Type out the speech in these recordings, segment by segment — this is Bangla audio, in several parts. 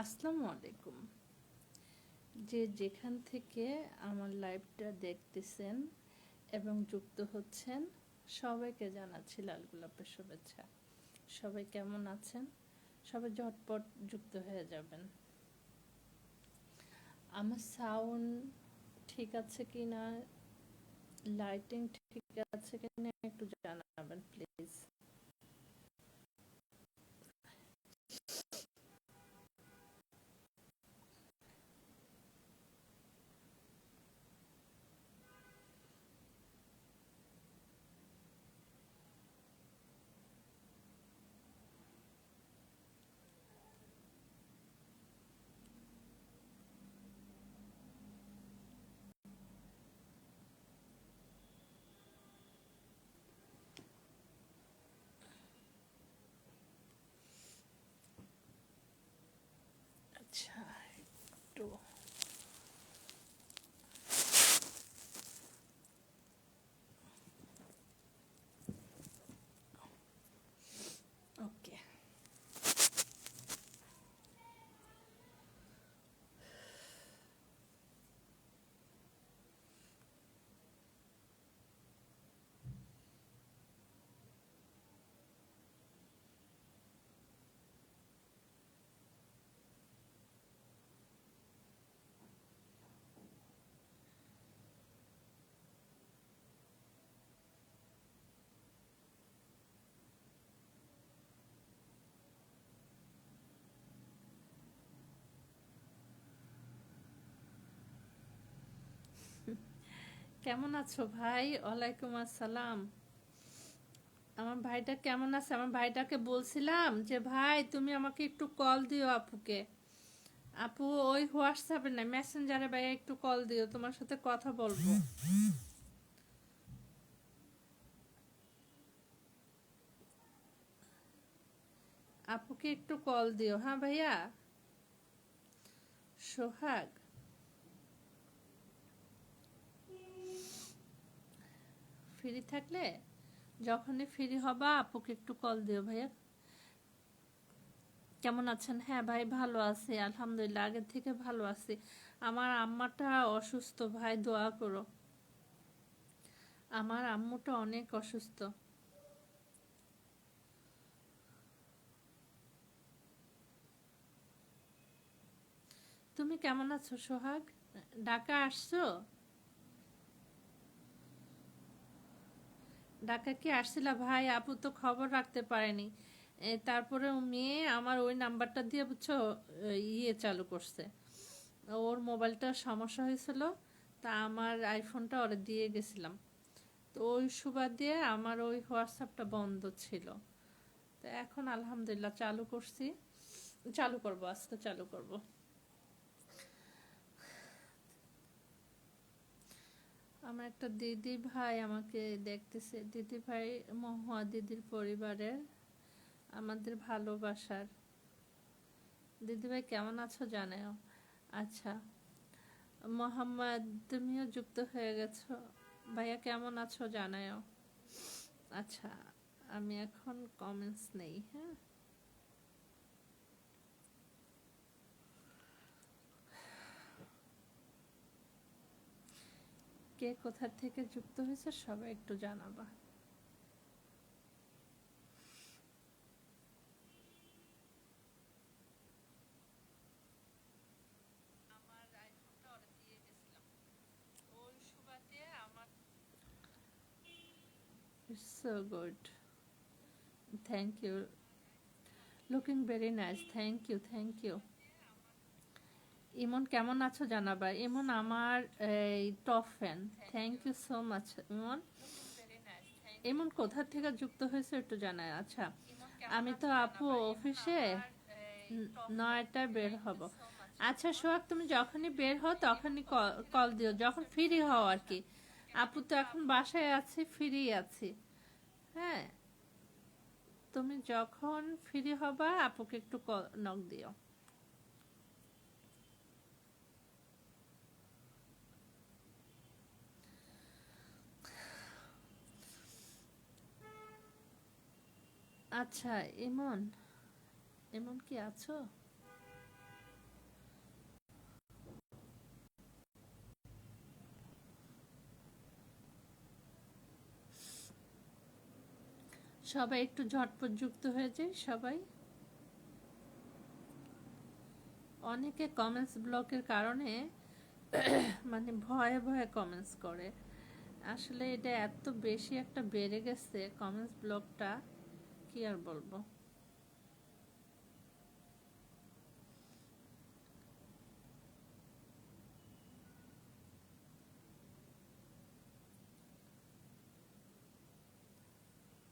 আসসালামু আলাইকুম। যে যেখান থেকে আমার লাইভটা দেখতেছেন এবং যুক্ত হচ্ছেন, সবাইকে জানাচ্ছি লাল গোলাপের শুভেচ্ছা। সবাই কেমন আছেন? সবাই ঝটপট যুক্ত হয়ে যাবেন। আমার সাউন্ড ঠিক আছে কি না, লাইটিং ঠিক আছে কি না একটু জানাবেন প্লিজ। আচ্ছা, একটু ওকে। কেমন আছো ভাই? ওয়ালাইকুম আসসালাম। আমার ভাইটা কেমন আছে? আমার ভাইটাকে বলছিলাম যে ভাই তুমি আমাকে একটু কল দিও আপুকে। আপু ওই হোয়াটসঅ্যাপে না, মেসেঞ্জারে ভাই একটু কল দিও, তোমার সাথে কথা বলবো। আপুকে একটু কল দিও, হ্যাঁ ভাইয়া। সোহাগ, ফ্রি থাকলে যখনই ফ্রি হবা আপুকে একটু কল দিও ভাইয়া। কেমন আছেন? হ্যাঁ ভাই ভালো আছি, আলহামদুলিল্লাহ, আগের থেকে ভালো আছি। আমার আম্মাটা অসুস্থ ভাই, দোয়া করো। আমার আম্মুটা অনেক অসুস্থ। তুমি কেমন আছো সোহাগ? ঢাকা আসছো? ঢাকা কি আসছিলা ভাই? আপু তো খবর রাখতে পারেনি। তারপরে ও মেয়ে আমার ওই নাম্বারটা দিয়ে বুঝছো ইয়ে চালু করছে। ওর মোবাইলটা সমস্যা হয়েছিল, তা আমার আইফোনটা ওরে দিয়ে গেছিলাম। তো ওই সুবাদে আমার ওই হোয়াটসঅ্যাপটা বন্ধ ছিল। তো এখন আলহামদুলিল্লাহ চালু করছি। চালু করব, আজকে চালু করব। আমার একটা দিদি ভাই আমাকে দেখতেছে। দিদি ভাই মহুয়া দিদির পরিবারের, আমাদের ভালোবাসার। দিদি ভাই কেমন আছো জানাও। আচ্ছা, মোহাম্মদ তুমিও যুক্ত হয়ে গেছো। ভাইয়া কেমন আছো জানাও। আচ্ছা, আমি এখন কমেন্টস নেই, হ্যাঁ। কে কোথা থেকে যুক্ত হয়েছে সবাই একটু জানাবা। It's so good. Thank you. Looking very nice. Thank you, thank you. ইমন কেমন আছো জানাবা। ইমন আমার এই top fan. Thank you so much Imon. Imon কোথা থেকে যুক্ত হয়েছে একটু জানায়। আচ্ছা, আমি তো আপু অফিসে 9টায় বের হব। আচ্ছা সোহাগ, তুমি যখনই বের হও তখনই কল দিও, যখন ফ্রি হও আর কি। আপু তো এখন বাসায় আছি, ফ্রি আছি। হ্যাঁ, তুমি যখন ফ্রি হবা আপুকে একটু নক দিও। আচ্ছা, ইমন, ইমন কি আছো? সবাই একটু ঝটপট যুক্ত হয়ে যায় সবাই। অনেকে কমেন্টস ব্লকের কারণে মানে ভয়ে ভয়ে কমেন্টস করে। আসলে এটা এত বেশি একটা বেড়ে গেছে কমেন্টস ব্লকটা, কি আর বলবো।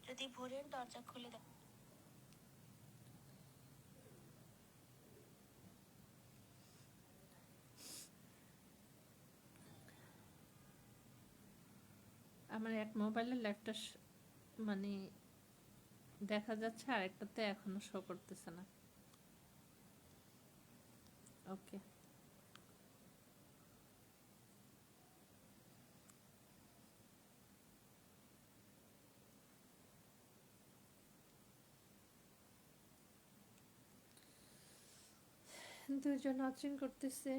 যদি ভোরের দরজা খুলে দেয়। আমার এক মোবাইলের লাইভটা মানে দেখা যাচ্ছে, আর একটাতে এখনো শো করতেছে না। ওকে, দুজন ওয়াচিং করতেছে।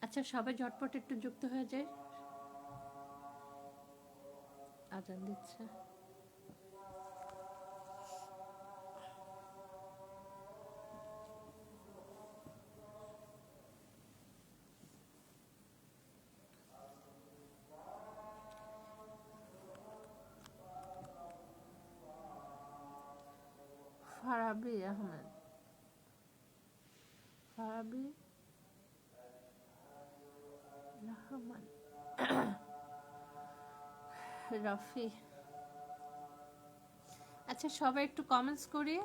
আচ্ছা, সবাই ঝটপট একটু যুক্ত হয়ে যায়। আজান দিচ্ছে। ফারাবি আহমেদ, ফারাবি রহমান, রফি। আচ্ছা, সবাই একটু কমেন্টস করি।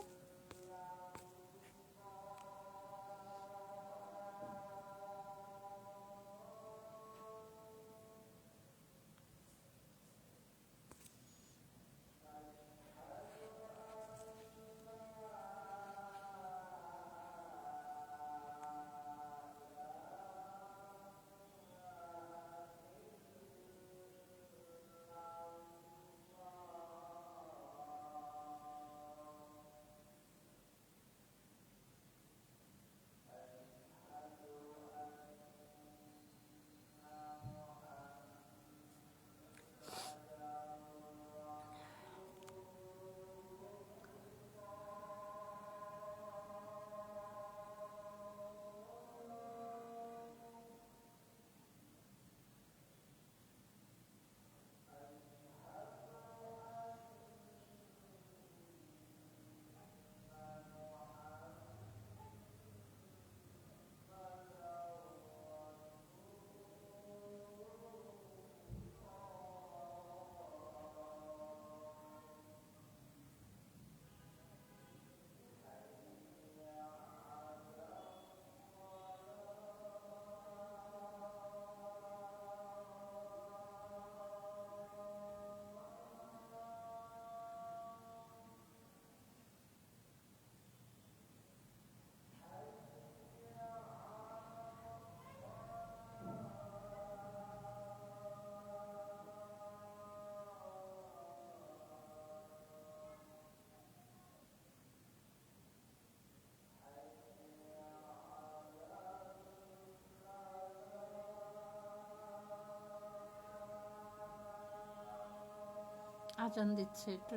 আজান দিচ্ছে একটু।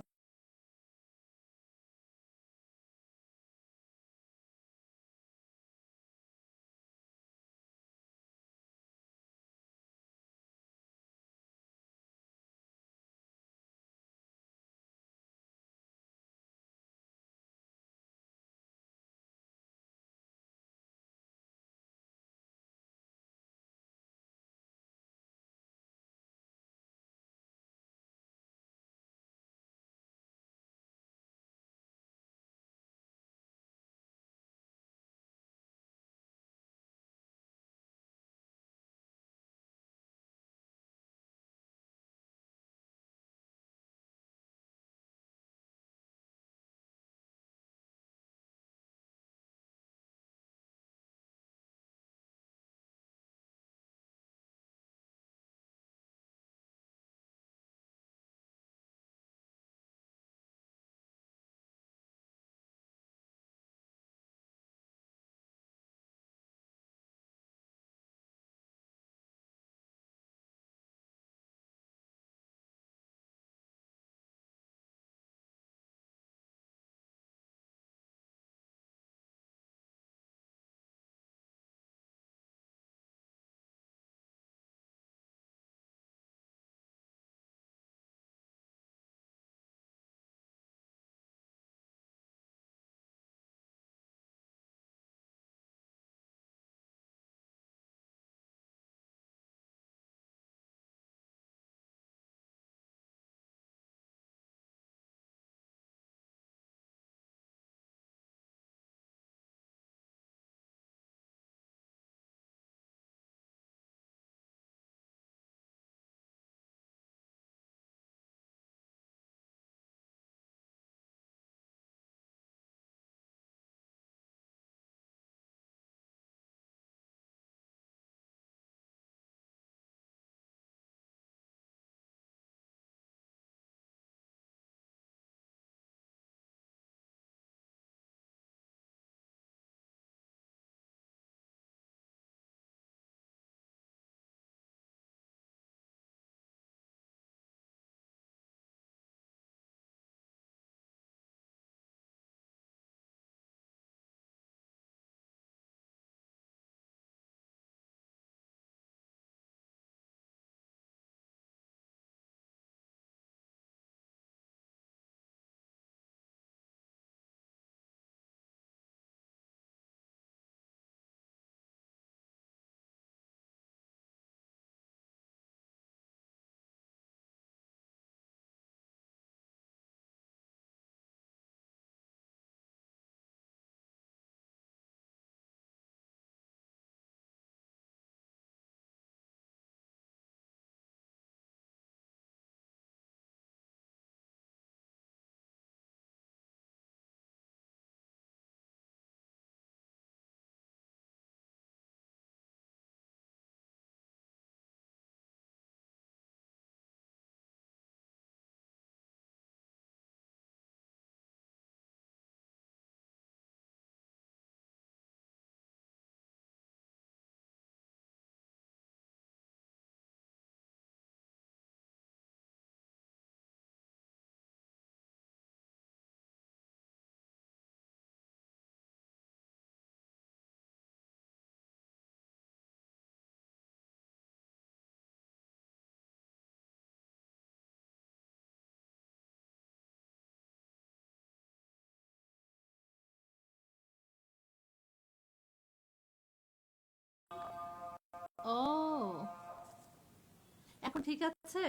ঠিক আছে?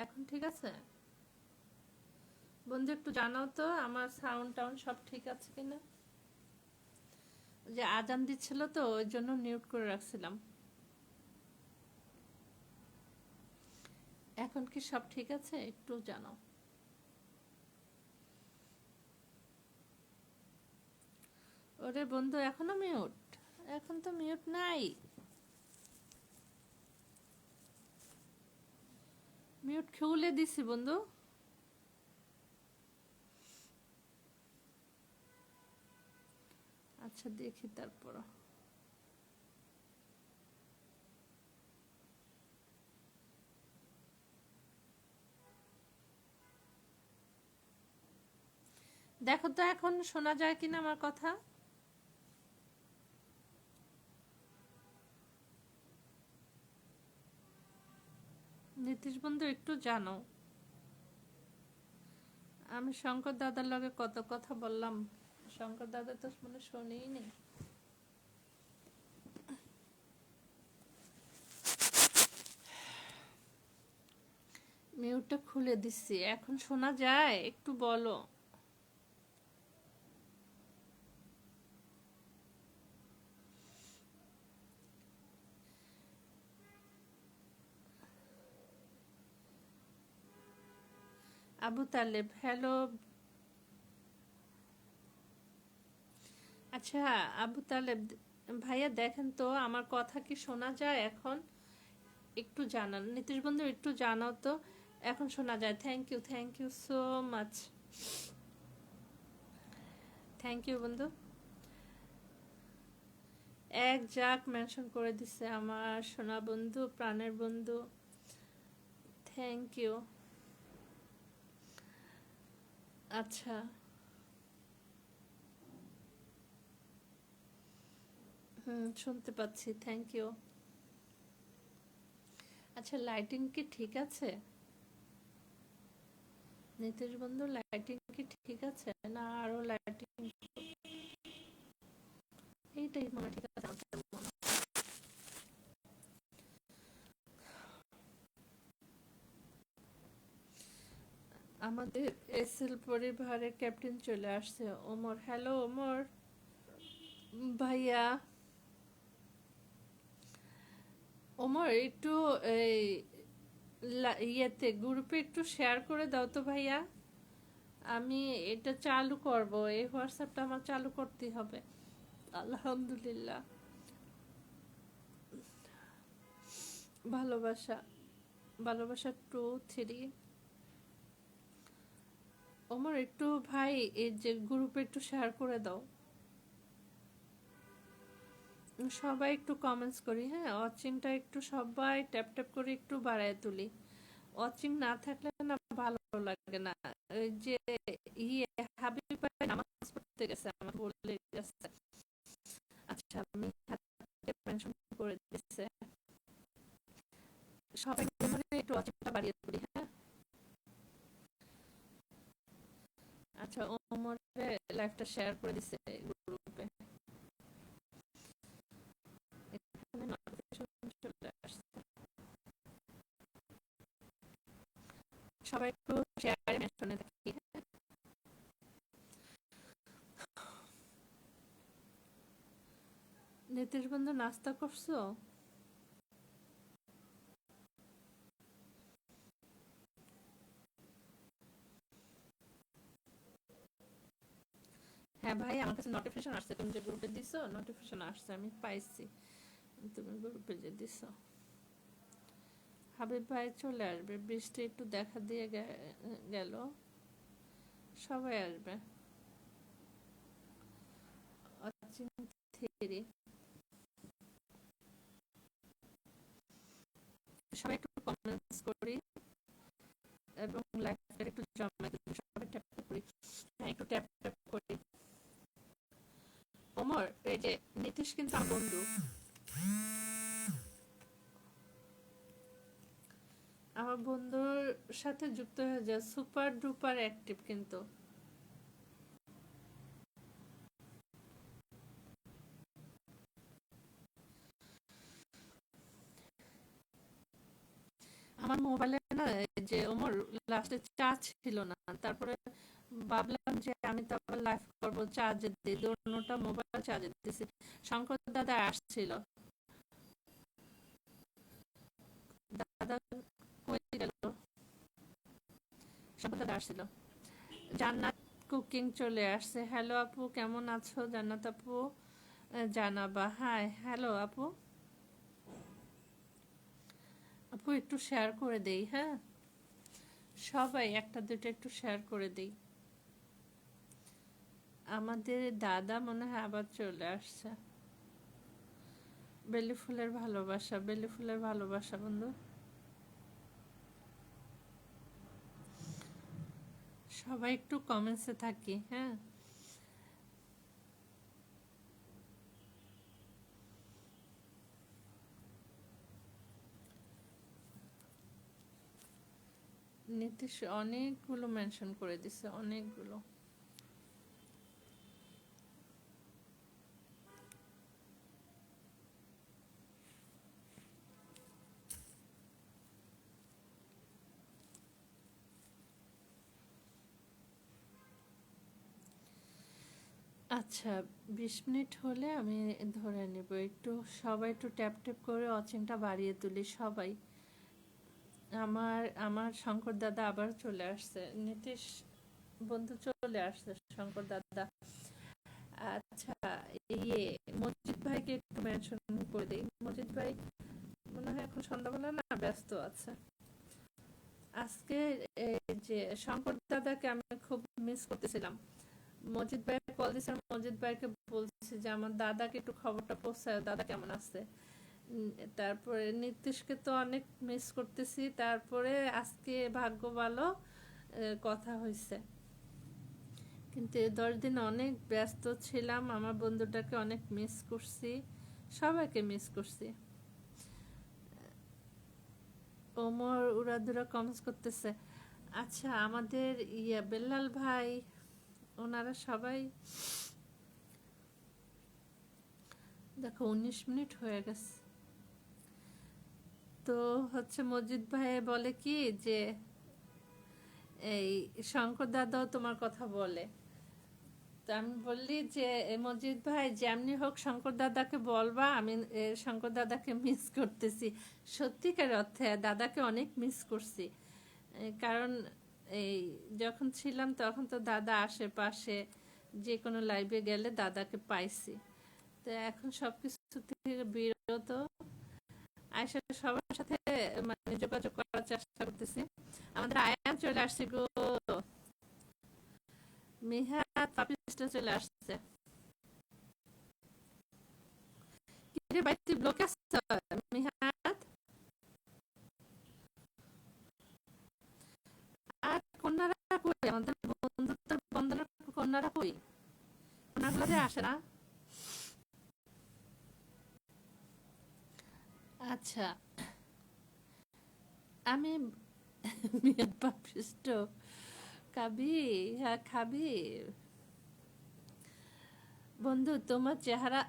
এখন ঠিক আছে? বন্ধু একটু জানাও তো আমার সাউন্ড টাউন্ড সব ঠিক আছে কিনা। যে আজান দিচ্ছিল তো ওই জন্য মিউট করে রাখছিলাম। এখন কি সব ঠিক আছে একটু জানাও। ওরে বন্ধু এখনো মিউট? এখন তো মিউট নাই। মিউট খুলে দিছি বন্ধু। আচ্ছা দেখি তারপর। দেখো তো এখন শোনা যায় কিনা আমার কথা। নীতিশ বন্ধু একটু জানো। আমি শঙ্কর দাদার লগে কত কথা বললাম, শঙ্কর দাদা তো মনে শোনেই নেই। মিউটটা খুলে দিচ্ছি, এখন শোনা যায় একটু বলো। আবু তালেব হ্যালো। আচ্ছা আবু তালেব ভাইয়া দেখেন তো আমার কথা কি শোনা যায় এখন, একটু জানান। নীতিশ বন্ধু একটু জানাও তো এখন শোনা যায়। Thank you so much. Thank you বন্ধু। এক যাক মেনশন করে দিছে আমার সোনা বন্ধু, প্রাণের বন্ধু। Thank you. আচ্ছা শুনতে পাচ্ছি, থ্যাংক ইউ। আচ্ছা লাইটিং কি ঠিক আছে? নীতিশ বন্ধু লাইটিং কি ঠিক আছে না আরো লাইটিং? এইটাই মনে ঠিক আছে আমার মনে হয়। আমাদের এসএল পরিবারের ক্যাপ্টেন চলে আসছে ওমর। হ্যালো ওমর ভাইয়া। ওমর একটু এই ইয়েতে গ্রুপে একটু শেয়ার করে দাও তো ভাইয়া। আমি এটা চালু করব, এই হোয়াটসঅ্যাপটা আমার চালু করতে হবে। আলহামদুলিল্লাহ। ভালোবাসা, ভালোবাসা 2 3। ওমর একটু ভাই এই যে গ্রুপে একটু শেয়ার করে দাও। সবাই একটু কমেন্টস করি, হ্যাঁ ওয়াচিংটা একটু সবাই ট্যাপ ট্যাপ করে একটু বাড়ায় তুলি। ওয়াচিং না থাকলে না ভালো লাগে না। ওই যে ইয়ে হাবিব ভাই নামাজ পড়তে গেছে আমাকে বলে গেছে। আচ্ছা আমি মেনশন করে দিচ্ছে। সবাই মানে একটু ওয়াচিংটা বাড়িয়ে তুলি, হ্যাঁ। আচ্ছা ওমরে লাইভটা শেয়ার করে দিছে গ্রুপে। এখানে নোটিফিকেশন চলে আসছে। সবাই একটু শেয়ারে মেনশনে থাকি, হ্যাঁ? নীতিশ বন্ধু নাস্তা করছো? হ্যাঁ ভাই আমার কাছে নোটিফিকেশন আসছে, তুমি যে গ্রুপে দিছো নোটিফিকেশন আসছে, আমি পাইছি তুমি গ্রুপে যে দিছো। হাবিব ভাই চলে আসবে, বৃষ্টি একটু দেখা দিয়ে গেল। সবাই আসবে। অচিন থিরি। সবাই একটু কমেন্টস করি এবং লাইভটা একটু জমা দিই, সবাই ট্যাপ ট্যাপ করি। হ্যাঁ একটু ট্যাপ ট্যাপ করি। ওমর এই যে নীতিশ কিন্তু আমার বন্ধু, আমার বন্ধুর সাথে যুক্ত হয়ে যায়, সুপার ডুপার অ্যাক্টিভ কিন্তু। আমার মোবাইলে না এই যে ওমর লাস্টে চার্জ ছিল না, তারপরে ভাবলাম যে আমি তো আবার লাইভ করবো, চার্জে দিই, দোনোটা মোবাইল চার্জে দিছি। শঙ্কর দাদা আসছিল, দাদা কই গেল? শঙ্কর দাদা আসছিল। জান্নাত কুকিং চলে আসছে। হ্যালো আপু, কেমন আছো? জান্নাত আপু জানাবা। হাই, হ্যালো আপু। আপু একটু শেয়ার করে দেই, হ্যাঁ সবাই একটা দুটো একটু শেয়ার করে দেই। আমাদের দাদা মনে হয় আবার চলে আসছে। বেলি ফুলের ভালোবাসা, বেলি ফুলের ভালোবাসা বন্ধু। সবাই একটু কমেন্টসে থাকি, হ্যাঁ। নীতিশ অনেকগুলো মেনশন করে দিছে, অনেকগুলো। আচ্ছা, 20 মিনিট হলে আমি ধরে নেব। একটু সবাই একটু ট্যাপ ট্যাপ করে অচিনটা বাড়িয়ে তুলি সবাই। আমার আমার শঙ্কর দাদা আবার চলে আসছে, নীতিশ বন্ধু চলে আসছে, শঙ্কর দাদা। আচ্ছা, ইয়ে মজিদ ভাইকে একটু মেনশন করে দিই। মজিদ ভাই মনে হয় এখন সন্ধ্যাবেলা না ব্যস্ত আছে। আজকে যে শঙ্কর দাদাকে আমি খুব মিস করতেছিলাম। মজিদ ভাই কল দিয়েছে, মজিদ ভাইকে বলছি যে আমার দাদাকে একটু খবরটা পৌঁছায়, দাদা কেমন আছে। তারপরে নীতিশকে তো অনেক মিস করতেছি। তারপরে আজকে ভাগ্য ভালো কথা হয়েছে, কিন্তু এই 10 দিন অনেক ব্যস্ত ছিলাম, আমার বন্ধুটাকে অনেক মিস করছি, সবাইকে মিস করছি। ওমর উড়াদুরা কমেন্টস করতেছে। আচ্ছা, আমাদের বেল্লাল ভাই, ওনারা সবাই দেখো 19 মিনিট হয়ে গেছে। তো হচ্ছে মসজিদ ভাই বলে কি যে এই শঙ্কর দাদাও তোমার কথা বলে। তো আমি বললি যে মসজিদ ভাই যেমনি হোক শঙ্কর দাদাকে বলবা আমি শঙ্কর দাদাকে মিস করতেছি। সত্যিকার অর্থে দাদাকে অনেক মিস করছি। কারণ এই যখন ছিলাম তখন তো দাদা আশেপাশে, যে কোনো লাইভে গেলে দাদাকে পাইছি। তো এখন সবকিছু থেকে বিরত, আয়সা সবার সাথে মানে যোগাযোগ করার চেষ্টা করতেছি। আমাদের আয়ান চলে আসছে গো, মিহাত পাপিস্টা চলে আসছে। কিরে ভাই তুই ব্লকে আসছ মিহাত? আর কন্যারা কই, আমাদের বন্ধুত্বের বন্ধনের কন্যারা কই? কন্যাগুলো যে আসে না। আচ্ছা, আমি মিহাত পাপিষ্ট খাবি, হ্যাঁ খাবি। বন্ধু তোমার চেহারা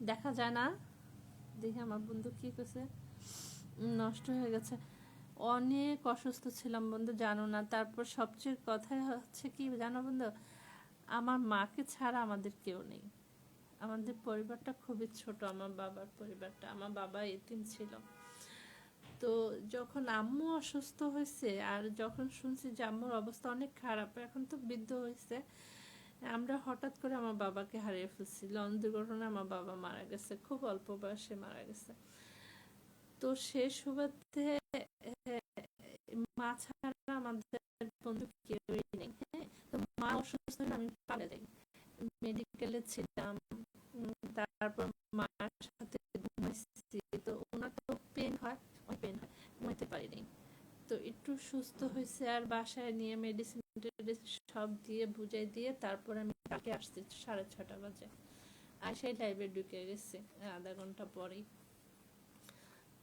দেখা যায় না। দেখি আমার বন্ধু কি করছে, নষ্ট হয়ে গেছে। অনেক অসুস্থ ছিলাম বন্ধু, জানো না। তারপর সবচেয়ে কথা হচ্ছে কি জানো বন্ধু, আমার মাকে ছাড়া আমাদের কেউ নেই। আমাদের পরিবারটা খুবই ছোট, আমার বাবার পরিবারটা, আমার বাবা এতিম ছিল। তো যখন আম্মু অসুস্থ হয়েছে আর যখন শুনছি যে আম্মুর অবস্থা অনেক খারাপ, এখন তো বৃদ্ধ হয়েছে, আমরা হঠাৎ করে আমার বাবাকে হারিয়ে ফেলছি। লঞ্চ দুর্ঘটনায় আমার বাবা মারা গেছে, খুব অল্প বয়সে মারা গেছে। তো সে সুবাদে মা ছাড়া আমাদের বন্ধু কেউই নেই, হ্যাঁ। তো মা অসুস্থ হলে আমি পালে যাই, মেডিকেলে ছিলাম। তারপর মার সাথে ঘুমাইছি, তো ওনার তো পেন হয়, অনেক পেন হয়, ঘুমাইতে পারিনি। তো একটু সুস্থ হয়েছে আর বাসায় নিয়ে মেডিসিন সব দিয়ে বুঝাই দিয়ে তারপর আমি কালকে আসছি 6:30 বাজে, আর সেই লাইভে ঢুকে গেছি আধা ঘন্টা পরেই।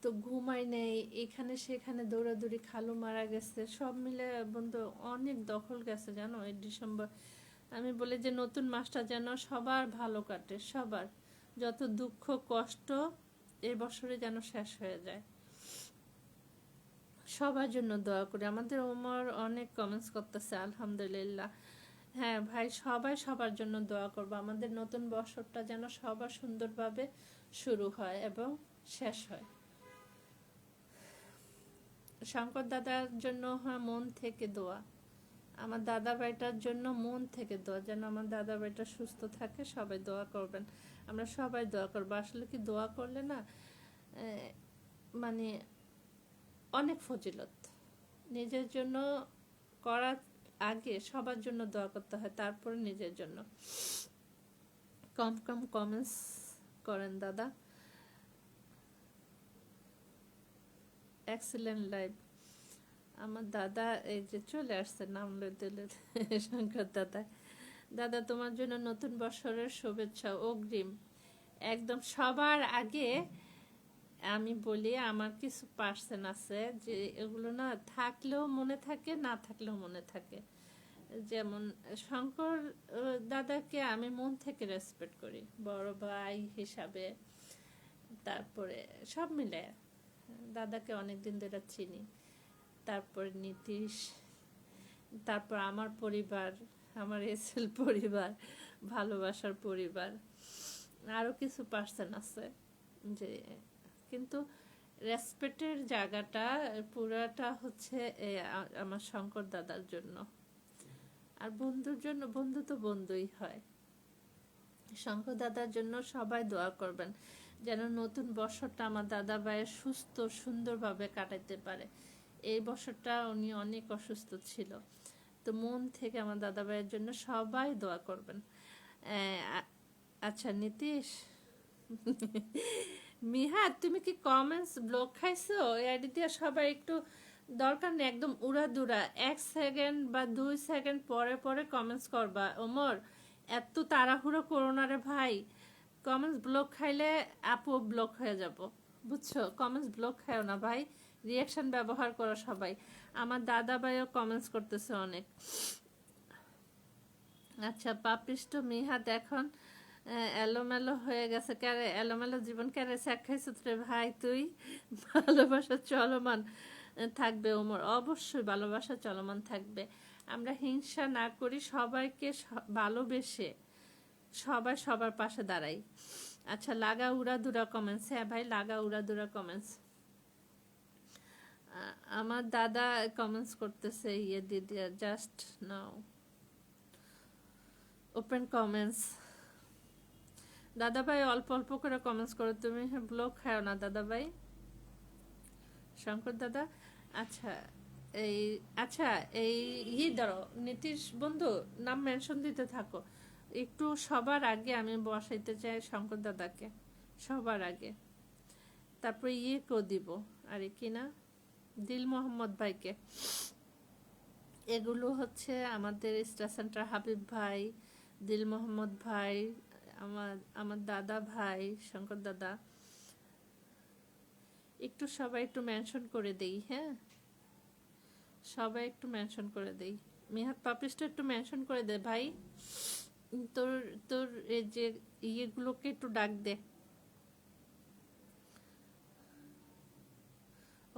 তো ঘুমাই নেই, এখানে সেখানে দৌড়াদৌড়ি, খালু মারা গেছে, সব মিলে বন্ধু অনেক দখল গেছে জানো এই ডিসেম্বর। আমি বলি যে নতুন মাসটা যেন সবার ভালো কাটে, সবার যত দুঃখ কষ্ট এই বছরে যেন শেষ হয়ে যায়। সবার জন্য দোয়া করি। আমাদের ওমর অনেক কমেন্টস করতেছে, আলহামদুলিল্লাহ। হ্যাঁ ভাই, সবাই সবার জন্য দোয়া করবো, আমাদের নতুন বছরটা যেন সবার সুন্দরভাবে শুরু হয় এবং শেষ হয়। শঙ্কর দাদার জন্য হয় মন থেকে দোয়া, আমার দাদা ভাইটার জন্য মন থেকে দোয়া, যেন আমার দাদা ভাইটা সুস্থ থাকে। সবাই দোয়া করবেন, আমরা সবাই দোয়া করবো। আসলে কি, দোয়া করলে না মানে অনেক ফজিলত। নিজের জন্য করার আগে সবার জন্য দোয়া করতে হয়, তারপরে নিজের জন্য। কম কম কমেন্টস করেন দাদা। Excellent live. আমার দাদা এই যে চলে আসছে, নাম লইতে শঙ্কর দাদা। দাদা তোমার জন্য নতুন বছরের শুভেচ্ছা অগ্রিম। একদম সবার আগে আমি বলি, আমার কিছু পার্সেন আছে যে এগুলো না থাকলেও মনে থাকে, না থাকলেও মনে থাকে। যেমন শঙ্কর দাদাকে আমি মন থেকে রেসপেক্ট করি, বড় ভাই হিসাবে। তারপরে সব মিলে দাদাকে অনেক দিন ধরে চিনি। তারপর নীতিশ, তারপর আমার পরিবার, আমার এসএল পরিবার, ভালোবাসার পরিবার, আরও কিছু পার্সন আছে যে, কিন্তু রেসপেক্টের জায়গাটা পুরাটা হচ্ছে আমার শঙ্কর দাদার জন্য। আর বন্ধুর জন্য, বন্ধু তো বন্ধুই হয়। শঙ্কর দাদার জন্য সবাই দোয়া করবেন, যেন নতুন বছরটা আমার দাদা ভাইয়ের সুস্থ সুন্দরভাবে কাটাইতে পারে। এই বছরটা উনি অনেক অসুস্থ ছিল, তো মন থেকে আমার দাদা ভাইয়ের জন্য সবাই দোয়া করবেন। আচ্ছা নীতিশ, মিহা তুমি কি কমেন্টস ব্লক খাইছো? আইডি দিয়ে সবাই একটু, দরকার নেই একদম উড়াদুরা 1 সেকেন্ড বা 2 সেকেন্ড পরে পরে কমেন্টস করবা। ওমর এত তাড়াহুড়ো করো না রে ভাই, কমেন্টস ব্লক খাইলে আপু ব্লক হয়ে যাব, বুঝছো? কমেন্টস ব্লক খাও না ভাই, রিয়াকশন ব্যবহার করো সবাই। আমার দাদা ভাইও কমেন্টস করতেছে অনেক। আচ্ছা পাপিষ্ট মিহাত এখন এলোমেলো হয়ে গেছে, ক্যারে এলোমেলো জীবন ক্যারে শেখাইছো রে ভাই তুই? ভালোবাসা চলমান থাকবে ওমর, অবশ্যই ভালোবাসা চলমান থাকবে। আমরা হিংসা না করি, সবাইকে ভালোবেসে সবাই সবার পাশে দাঁড়াই। আচ্ছা লাগা উড়াদুরা কমেন্টস, হ্যাঁ ভাই লাগা উড়াদুরা কমেন্টস। আমার দাদা কমেন্টস করতেছে, ইয়ে দিদি জাস্ট নাও ওপেন কমেন্টস। দাদা ভাই অল্প অল্প করে কমেন্টস করো, তুমি ব্লক খাও না দাদা ভাই। শঙ্কর দাদা আচ্ছা এই, আচ্ছা এই ধরো নীতিশ বন্ধু নাম মেনশন দিতে থাকো একটু। সবার আগে আমি বসাইতে চাই শঙ্কর দাদাকে, সবার আগে। তারপরে কেও দিব, আরে কি না, দিল মোহাম্মদ ভাইকে। এগুলো হচ্ছে আমাদের স্টার সেন্টার হাবিব ভাই, দিল মোহাম্মদ ভাই, আমার দাদা ভাই শঙ্কর দাদা। একটু সবাই একটু মেনশন করে দেই, হ্যাঁ সবাই একটু মেনশন করে দেই। মিহাত পাপিসটা একটু মেনশন করে দে ভাই, তোর তোর এই যে ইয়েগুলোকে একটু ডাক দে।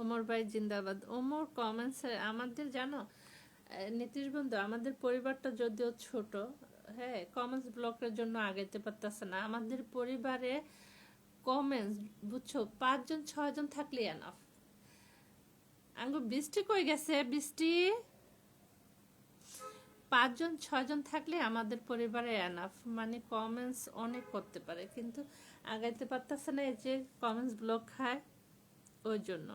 ওমর ভাই জিন্দাবাদ। ওমর কমেন্টস আমাদের জানো নীতিশ বন্ধু, আমাদের পরিবারটা যদিও ছোট, হ্যাঁ কমেন্টস ব্লকের জন্য আগাইতে পারতেছে না। আমাদের পরিবারে কমেন্টস বুঝছো 5 জন 6 জন থাকলে এনাফ। আঙ্গু বৃষ্টি কই গেছে? বৃষ্টি 5 জন 6 জন থাকলে আমাদের পরিবারে এনাফ, মানে কমেন্টস অনেক করতে পারে, কিন্তু আগাইতে পারতেছে না, এই যে কমেন্টস ব্লক খায় ওই জন্য।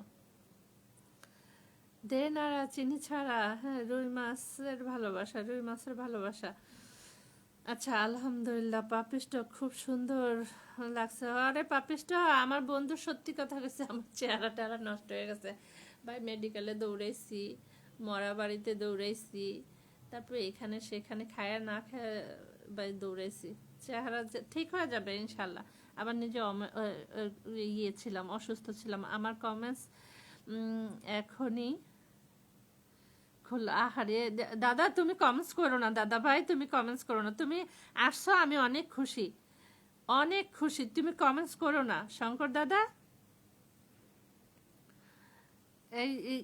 দে নাড়া চিনি ছাড়া, হ্যাঁ রুই মাছের ভালোবাসা, রুই মাছের ভালোবাসা। আচ্ছা আলহামদুলিল্লাহ, পাপিসটা খুব সুন্দর লাগছে। আরে পাপিসটা আমার বন্ধু সত্যি কথা বলছে, আমার চেহারা টেহারা নষ্ট হয়ে গেছে ভাই। মেডিকেলে দৌড়াইছি, মরা বাড়িতে দৌড়াইছি, তারপরে এখানে সেখানে খায়া না খায় ভাই দৌড়াইছি। চেহারা ঠিক হয়ে যাবে ইনশাল্লাহ। আবার নিজে ইয়ে ছিলাম, অসুস্থ ছিলাম। আমার কমেন্টস এখনই আহারে দাদা তুমি কমেন্টস করো না, দাদা ভাই তুমি কমেন্টস করো না। তুমি আসছো আমি অনেক খুশি, অনেক খুশি, তুমি কমেন্টস করো না শঙ্কর দাদা।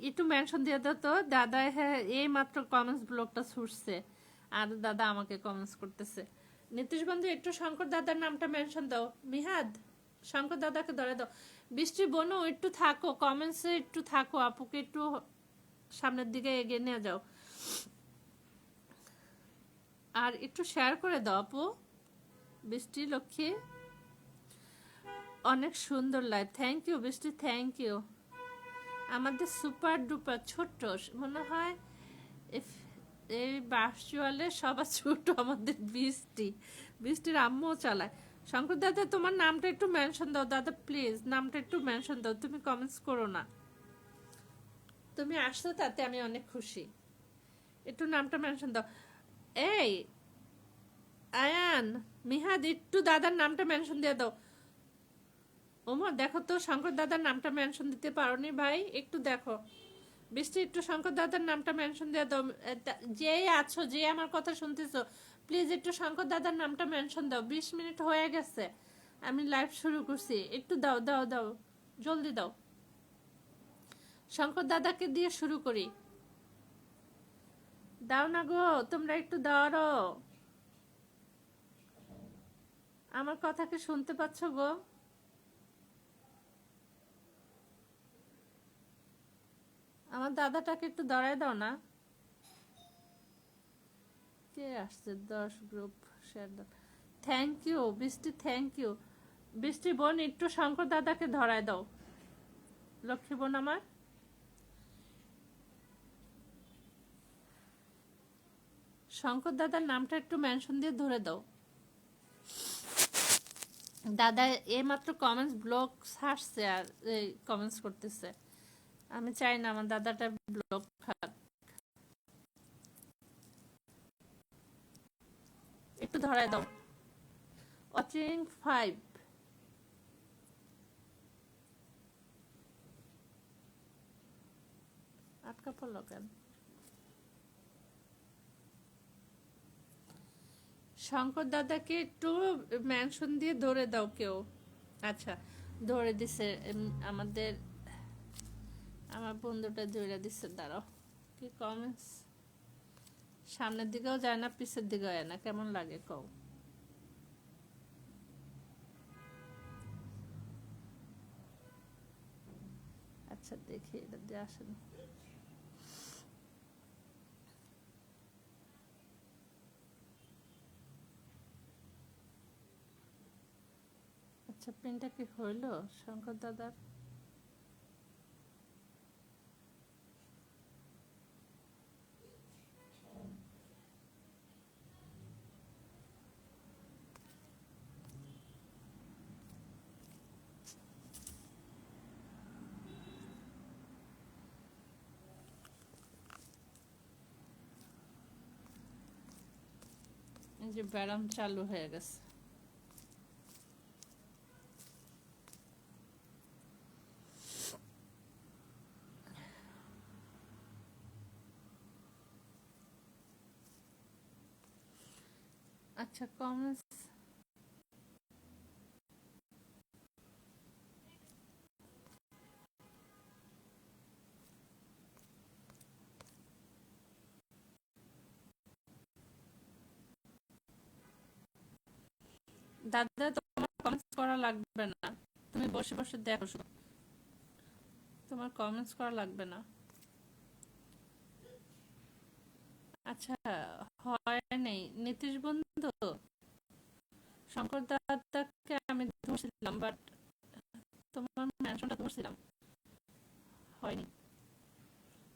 একটু মেনশন দিয়ে দাও তো দাদা। হ্যাঁ, এই মাত্র কমেন্টস ব্লকটা ছুটছে আর দাদা আমাকে কমেন্টস করতেছে। নীতিশ বন্ধু একটু শঙ্কর দাদার নামটা মেনশন দাও। মিহাদ, শঙ্কর দাদাকে ধরে দাও। বৃষ্টি বোনও একটু থাকো, কমেন্টসে একটু থাকো, আপুকে একটু সামনের দিকে এগিয়ে নিয়ে যাও আর একটু শেয়ার করে দাও আপু। বৃষ্টি লক্ষ্মী, অনেক সুন্দর লাইভ। থ্যাংক ইউ বৃষ্টি, থ্যাংক ইউ। আমাদের সুপার ডুপার ছোট্ট মনে হয় এই ভার্চুয়ালে সবার ছোট আমাদের বৃষ্টি। বৃষ্টির আম্মুও চালায়। শঙ্কর দাদা তোমার নামটা একটু মেনশন দাও দাদা, প্লিজ নামটা একটু মেনশন দাও। তুমি কমেন্টস করো না, তুমি আসছো তাতে আমি অনেক খুশি। একটু নামটা মেনশন দাও। এই আয়ান, মিহাদ, একটু দাদার নামটা মেনশন দিয়ে দাও। ওমা দেখো তো, শঙ্কর দাদার নামটা মেনশন দিতে পারোনি ভাই, একটু দেখো। বৃষ্টি একটু শঙ্কর দাদার নামটা মেনশন দিয়ে দাও। যে আছো, যে আমার কথা শুনতেছো, প্লিজ একটু শঙ্কর দাদার নামটা মেনশন দাও। 20 মিনিট হয়ে গেছে, আমি লাইভ শুরু করছি। একটু দাও দাও দাও, জলদি দাও। শঙ্কর দাদাকে দিয়ে শুরু করি। দাও না গো, তোমরা একটু দাও। আমার কথা কি শুনতে পাচ্ছ গো? আমার দাদাটাকে একটু দাঁড়ায় দাও না। কে আসছে? 10 গ্রুপ শেয়ার দাও। থ্যাংক ইউ বৃষ্টি, থ্যাংক ইউ। বৃষ্টি বোন একটু শঙ্কর দাদাকে ধরায় দাও। লক্ষ্মী বোন আমার, শঙ্কর দাদার নামটা একটু মেনশন দিয়ে ধরে দাও। দাদা এইমাত্র কমেন্টস ব্লক ছাড়ছে আর কমেন্টস করতেছে। আমি চাই না আমার দাদাটা ব্লক খাক। একটু ধরায় দাও। ওয়াচিং 5। আটকা পড়লো কেন? শঙ্কর দাদাকে একটু মেনশন দিয়ে ধরে দাও কেউ। আচ্ছা, ধরে দিছে আমাদের, আমার বন্ধুটা ধরে দিছে। দাঁড়াও, কি কমেন্টস সামনের দিকেও যায় না পিছের দিকেও যায় না, কেমন লাগে কও? আচ্ছা দেখি, এটা দিয়ে আসেন। আচ্ছা, পিনটা কি হইলো শঙ্কর দাদার? এই যে ব্যারাম চালু হয়ে গেছে। আচ্ছা কমেন্টস, দাদা তোমার কমেন্টস করা লাগবে না, তুমি বসে বসে দেখো শুধু, তোমার কমেন্টস করা লাগবে না। আচ্ছা, হয় নেই নীতিশ বন্ধু, শঙ্কর দাদাকে আমি ধরছিলাম বাট তোমার মেনশনটা ধরছিলাম, হয়নি।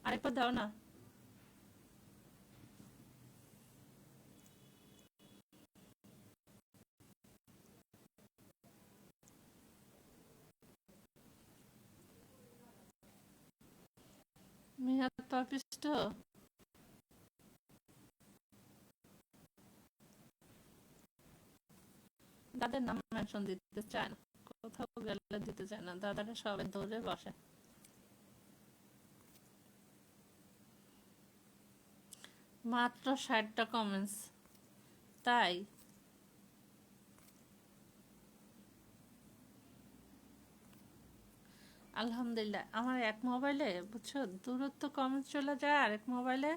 আরেকবার দাও না। মিহাদ পাপিষ্ট, দাদার নাম মেনশন দিতে চায় না, কোথাও গেলে দিতে চায় না, দাদাটা সবাই ধরে বসে। মাত্র 60টা কমেন্টস, তাই? আলহামদুলিল্লাহ। আমার এক মোবাইলে বুঝছো দূরত্ব কমে চলে যায়, আরেক মোবাইলে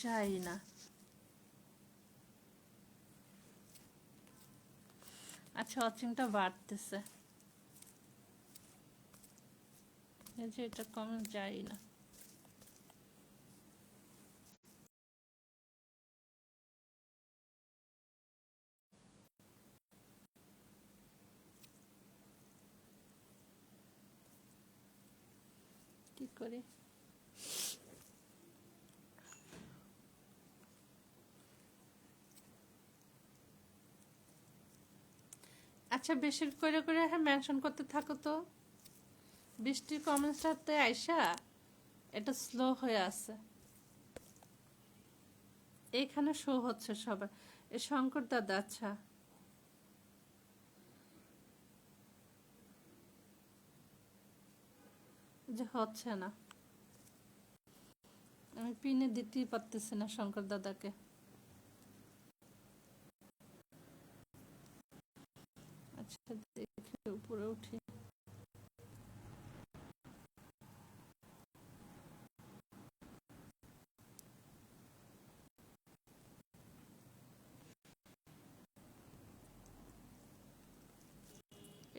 যাই না। আচ্ছা, ওয়াচিংটা বাড়তেছে, এই যে এটা কমে যাই না। কি করি? আচ্ছা, বেশি করে করে হ্যাঁ মেনশন করতে থাকো তো। বৃষ্টির কমেন্টসটাতে আইসা এটা স্লো হয়ে আছে, এইখানে শো হচ্ছে সবার। এ শঙ্কর দাদা, আচ্ছা যে হচ্ছে না, আমি পিনে দিতেই পারতেছি না শঙ্কর দাদাকে। আচ্ছা, দেখে উপরে উঠি।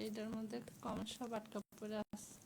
এইটার মধ্যে কমেন্ট সব আটকা পড়ে আছে।